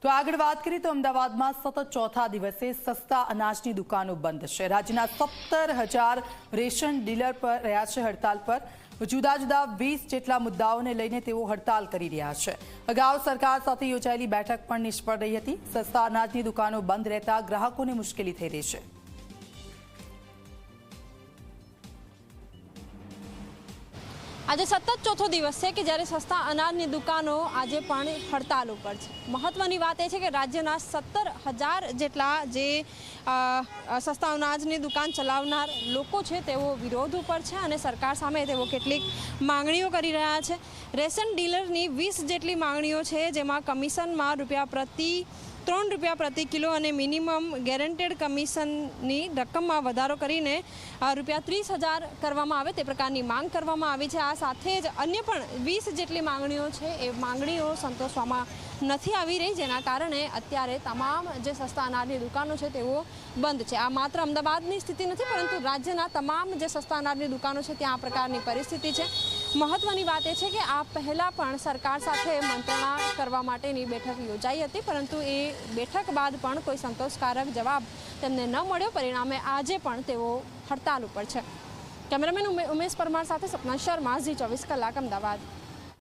તો આગળ વાત કરીએ તો અમદાવાદમાં સતત ચોથા દિવસે સસ્તા અનાજની દુકાનો બંધ છે। રાજ્યના 17,000 રેશન ડીલર પર રહ્યા છે હડતાલ પર। જુદા જુદા 20 જેટલા મુદ્દાઓને લઈને તેઓ હડતાલ કરી રહ્યા છે। અગાઉ સરકાર સાથે યોજાયેલી બેઠક પણ નિષ્ફળ રહી હતી। સસ્તા અનાજની દુકાનો બંધ રહેતા ગ્રાહકોને મુશ્કેલી થઈ રહી છે। આજે સતત ચોથો દિવસ છે કે જ્યારે સસ્તા અનાજની દુકાનો આજે પણ હડતાલ ઉપર છે। મહત્વની વાત એ છે કે રાજ્યના 17,000 જેટલા જે સસ્તા અનાજની દુકાન ચલાવનાર લોકો છે તેઓ વિરોધ ઉપર છે અને સરકાર સામે તેઓ કેટલીક માંગણીઓ કરી રહ્યા છે। રેશન ડીલરની 20 જેટલી માંગણીઓ છે, જેમાં કમિશનમાં ₹3 પ્રતિ કિલો અને મિનિમમ ગેરંટેડ કમિશનની રકમમાં વધારો કરીને ₹30,000 કરવામાં આવે તે પ્રકારની માંગ કરવામાં આવી છે। આ સાથે જ અન્ય પણ 20 જેટલી માંગણીઓ છે એ માંગણીઓ સંતોષવામાં નથી આવી રહી, જેના કારણે અત્યારે તમામ જે સસ્તા અનાજની દુકાનો છે તેઓ બંધ છે। આ માત્ર અમદાવાદની સ્થિતિ નથી, પરંતુ રાજ્યના તમામ જે સસ્તા અનાજની દુકાનો છે ત્યાં આ પ્રકારની પરિસ્થિતિ છે। મહત્વની વાત એ છે કે આ પહેલાં પણ સરકાર સાથે મંત્રણા કરવા માટેની બેઠક યોજાઈ હતી, પરંતુ એ બેઠક બાદ પણ કોઈ સંતોષકારક જવાબ તેમને ન મળ્યો। પરિણામે આજે પણ તેઓ હડતાલ ઉપર છે। કેમેરામેન ઉમેશ પરમાર સાથે સપના શર્મા, ઝી 24 કલાક, અમદાવાદ।